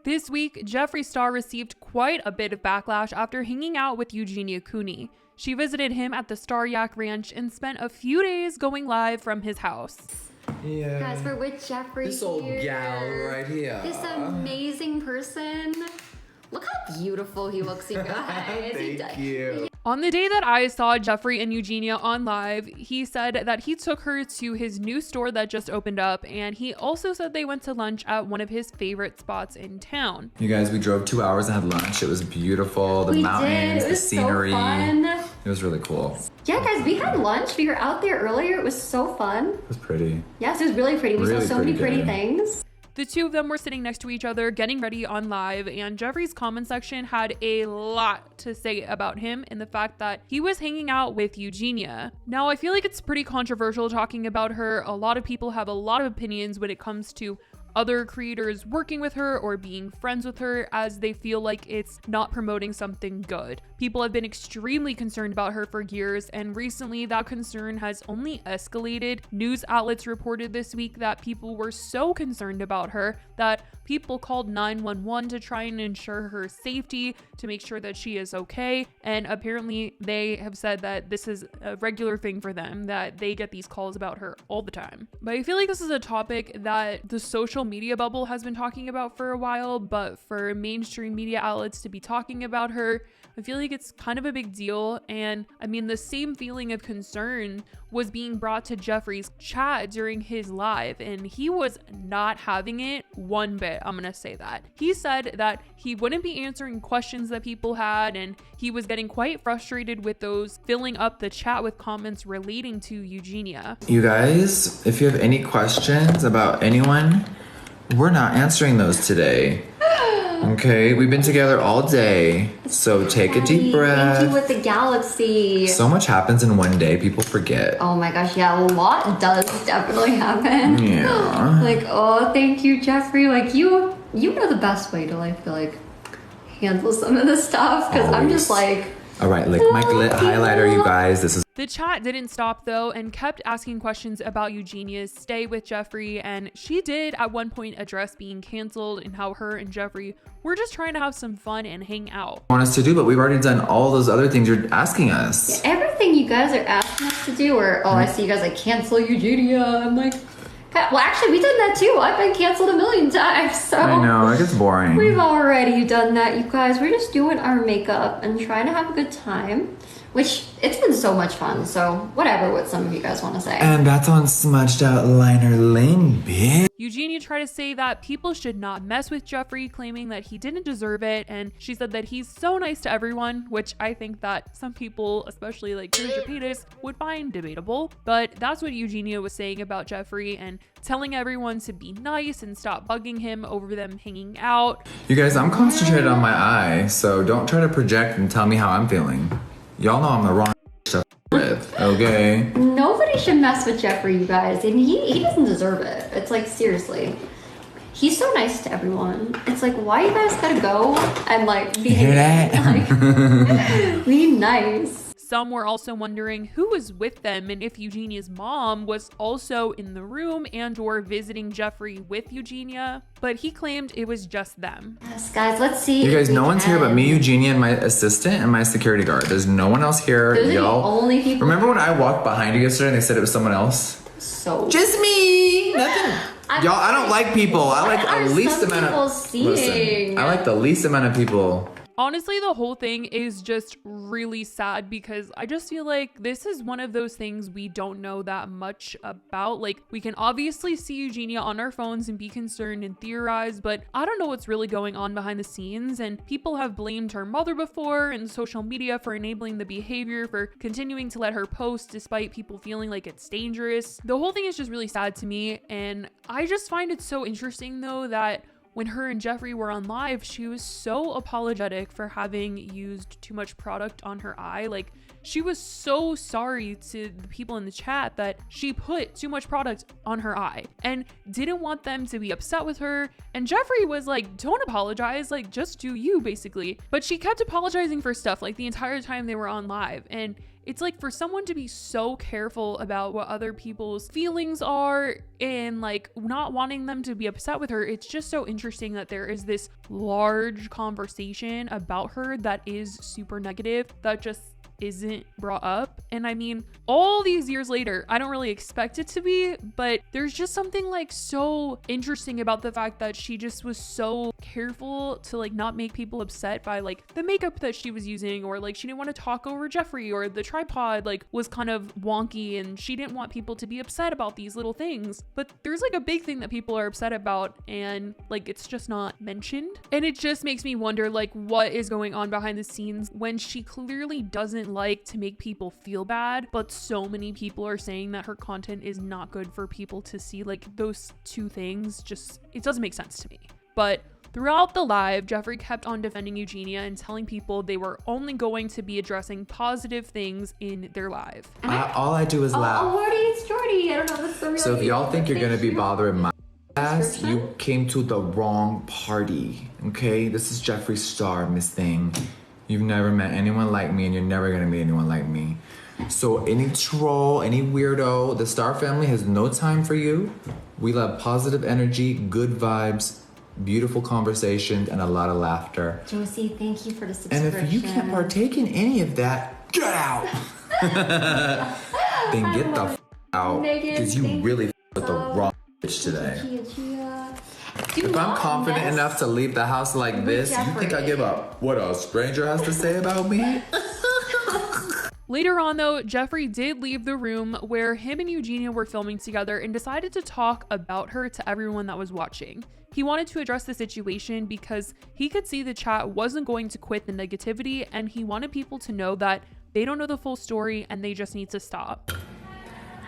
This week, Jeffree Star received quite a bit of backlash after hanging out with Eugenia Cooney. She visited him at the Star Yak Ranch and spent a few days going live from his house. Yeah. Guys, we're with Jeffree. This old gal right here. This amazing person. Look how beautiful he looks, you guys. Thank you. On the day that I saw Jeffree and Eugenia on live, he said that he took her to his new store that just opened up, and he also said they went to lunch at one of his favorite spots in town. You guys, we drove 2 hours and had lunch. It was beautiful. The mountains, the scenery. So fun. It was really cool. Yeah, guys, we had lunch. We were out there earlier. It was so fun. It was pretty. Yes, it was really pretty. We saw so many pretty things. The two of them were sitting next to each other, getting ready on live, and Jeffree's comment section had a lot to say about him and the fact that he was hanging out with Eugenia. Now, I feel like it's pretty controversial talking about her. A lot of people have a lot of opinions when it comes to other creators working with her or being friends with her, as they feel like it's not promoting something good. People have been extremely concerned about her for years, and recently that concern has only escalated. News outlets reported this week that people were so concerned about her that people called 911 to try and ensure her safety, to make sure that she is okay. And apparently they have said that this is a regular thing for them, that they get these calls about her all the time. But I feel like this is a topic that the social media bubble has been talking about for a while, but for mainstream media outlets to be talking about her, I feel like it's kind of a big deal. And I mean, the same feeling of concern was being brought to Jeffree's chat during his live, and he was not having it one bit. I'm gonna say that. He said that he wouldn't be answering questions that people had, and he was getting quite frustrated with those filling up the chat with comments relating to Eugenia. You guys, if you have any questions about anyone, we're not answering those today. Okay, we've been together all day, so take a deep breath. Thank you with the galaxy. So much happens in one day, people forget. Oh my gosh, yeah, a lot does definitely happen. Yeah. Like, oh, thank you, Jeffree. Like, you know the best way to, I feel like, handle some of this stuff, because I'm just like... All right, lick my glit highlighter, you guys. This is... The chat didn't stop though, and kept asking questions about Eugenia's stay with Jeffree, and she did at one point address being canceled and how her and Jeffree were just trying to have some fun and hang out. Want us to do, but we've already done all those other things you're asking us. Everything you guys are asking us to do, or I see you guys like cancel Eugenia. I'm like, well, actually, we did that too. I've been canceled a million times, so I know, it gets boring. We've already done that, you guys. We're just doing our makeup and trying to have a good time, which it's been so much fun. So whatever, what some of you guys want to say. And that's on Smudged Out Liner Lane, bitch. Eugenia tried to say that people should not mess with Jeffree, claiming that he didn't deserve it, and she said that he's so nice to everyone, which I think that some people, especially like Jeffree, would find debatable. But that's what Eugenia was saying about Jeffree, and telling everyone to be nice and stop bugging him over them hanging out. You guys, I'm concentrated on my eye, so don't try to project and tell me how I'm feeling. Y'all know I'm the wrong to with, okay? Nobody should mess with Jeffree, you guys, and he doesn't deserve it. It's like, seriously. He's so nice to everyone. It's like, why you guys gotta go and like be, like, be nice? Some were also wondering who was with them and if Eugenia's mom was also in the room and or visiting Jeffree with Eugenia, but he claimed it was just them. Yes, guys, let's see. You guys, no one's here but me, Eugenia, and my assistant and my security guard. There's no one else here. Those are the only people. Remember when I walked behind you yesterday and they said it was someone else? So just me. Nothing. Y'all, I don't like people. I like the least amount of listen, I like the least amount of people. Honestly, the whole thing is just really sad because I just feel like this is one of those things we don't know that much about. Like, we can obviously see Eugenia on our phones and be concerned and theorize, but I don't know what's really going on behind the scenes. And people have blamed her mother before and social media for enabling the behavior, for continuing to let her post despite people feeling like it's dangerous. The whole thing is just really sad to me. And I just find it so interesting though that when her and Jeffree were on live, she was so apologetic for having used too much product on her eye. Like, she was so sorry to the people in the chat that she put too much product on her eye and didn't want them to be upset with her. And Jeffree was like, don't apologize, like, just do you, basically. But she kept apologizing for stuff like the entire time they were on live. And it's like for someone to be so careful about what other people's feelings are and like not wanting them to be upset with her, it's just so interesting that there is this large conversation about her that is super negative that just isn't brought up. And I mean, all these years later, I don't really expect it to be, but there's just something like so interesting about the fact that she just was so careful to like not make people upset by like the makeup that she was using, or like she didn't want to talk over Jeffree, or the tripod like was kind of wonky and she didn't want people to be upset about these little things. But there's like a big thing that people are upset about and like it's just not mentioned. And it just makes me wonder like what is going on behind the scenes when she clearly doesn't like to make people feel bad, but so many people are saying that her content is not good for people to see. Like those two things just, it doesn't make sense to me. But throughout the live, Jeffree kept on defending Eugenia and telling people they were only going to be addressing positive things in their live. All I do is laugh. Oh, Lordy, it's Jordy. I don't know. This is the real So if y'all think you're gonna be bothering my ass, Description? you came to the wrong party, okay? This is Jeffree Star, Miss Thing. You've never met anyone like me and you're never gonna meet anyone like me. So any troll, any weirdo, the Star family has no time for you. We love positive energy, good vibes, beautiful conversations, and a lot of laughter. Josie, thank you for the subscription. And if you can't partake in any of that, get out! Then get the out, Megan, because you thank really you with the so wrong bitch today. Do If I'm not confident mess enough to leave the house like with this, you think I Jeffree. give up what a stranger has to say about me? Later on though, Jeffree did leave the room where him and Eugenia were filming together and decided to talk about her to everyone that was watching. He wanted to address the situation because he could see the chat wasn't going to quit the negativity, and he wanted people to know that they don't know the full story and they just need to stop.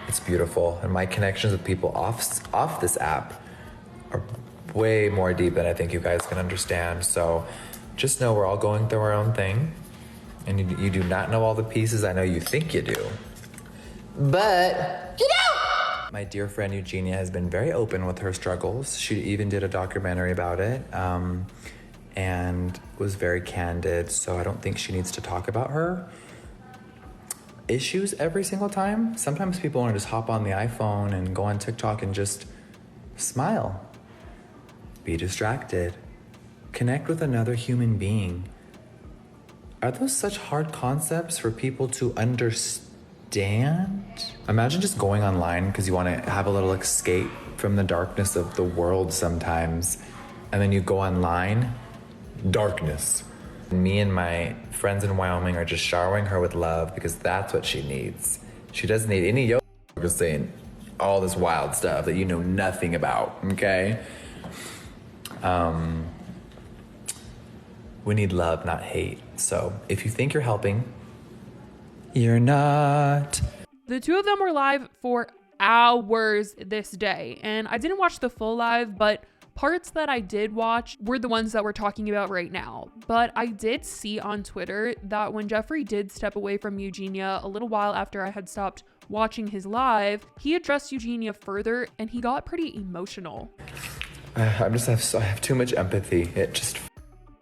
It's beautiful, and my connections with people off this app are way more deep than I think you guys can understand. So just know we're all going through our own thing, and you do not know all the pieces. I know you think you do, but you don't. My dear friend Eugenia has been very open with her struggles. She even did a documentary about it, and was very candid. So I don't think she needs to talk about her issues every single time. Sometimes people want to just hop on the iPhone and go on TikTok and just smile. Be distracted. Connect with another human being. Are those such hard concepts for people to understand? Imagine just going online because you want to have a little escape from the darkness of the world sometimes, and then you go online, darkness. Me and my friends in Wyoming are just showering her with love because that's what she needs. She doesn't need any yo just saying all this wild stuff that you know nothing about, okay? We need love, not hate. So if you think you're helping, you're not. The two of them were live for hours this day, and I didn't watch the full live, but parts that I did watch were the ones that we're talking about right now. But I did see on Twitter that when Jeffree did step away from Eugenia a little while after I had stopped watching his live, he addressed Eugenia further and he got pretty emotional. I have too much empathy. It just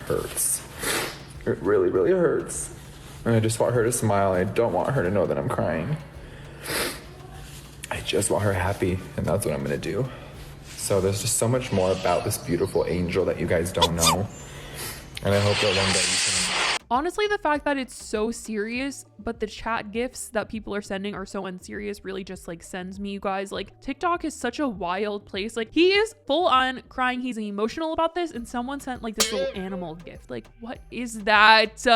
hurts. It really, really hurts. And I just want her to smile. I don't want her to know that I'm crying. I just want her happy, and that's what I'm gonna do. So there's just so much more about this beautiful angel that you guys don't know. And I hope that one day you can... Honestly, the fact that it's so serious, but the chat gifs that people are sending are so unserious really just like sends me, you guys. Like TikTok is such a wild place. Like he is full on crying. He's emotional about this. And someone sent like this little animal gift. Like what is that?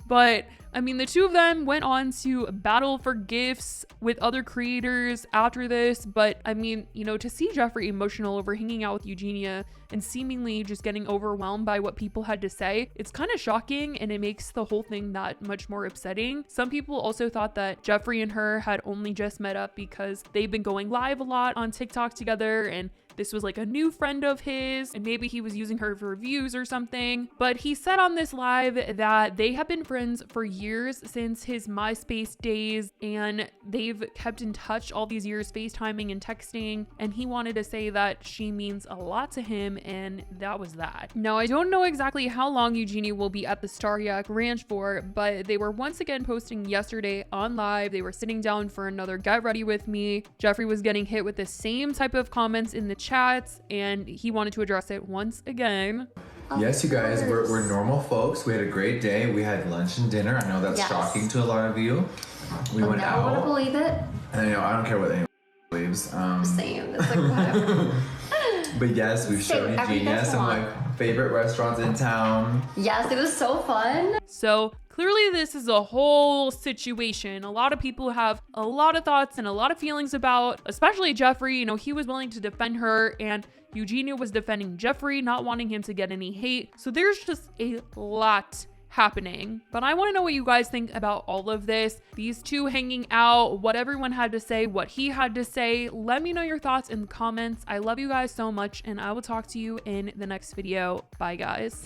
But I mean, the two of them went on to battle for gifts with other creators after this. But I mean, you know, to see Jeffree emotional over hanging out with Eugenia and seemingly just getting overwhelmed by what people had to say, it's kind of shocking, and it makes the whole thing that much more upsetting. Some people also thought that Jeffree and her had only just met up because they've been going live a lot on TikTok together, and this was like a new friend of his, and maybe he was using her for views or something. But he said on this live that they have been friends for years since his MySpace days, and they've kept in touch all these years, FaceTiming and texting, and he wanted to say that she means a lot to him, and that was that. Now, I don't know exactly how long Eugenia will be at the Staryak Ranch for, but they were once again posting yesterday on live. They were sitting down for another get ready with me. Jeffree was getting hit with the same type of comments in the chats, and he wanted to address it once again. Yes, you guys, we're normal folks. We had a great day. We had lunch and dinner. I know that's shocking to a lot of you. We went out. I wouldn't believe it. And I don't care what anyone believes. Same. It's like whatever. But yes, we've shown Eugenia some of my favorite restaurants in town. Yes, it was so fun. So clearly this is a whole situation. A lot of people have a lot of thoughts and a lot of feelings about, especially Jeffree. You know, he was willing to defend her, and Eugenia was defending Jeffree, not wanting him to get any hate. So there's just a lot happening. But I want to know what you guys think about all of this, these two hanging out, what everyone had to say, what he had to say. Let me know your thoughts in the comments. I love you guys so much, and I will talk to you in the next video. Bye, guys.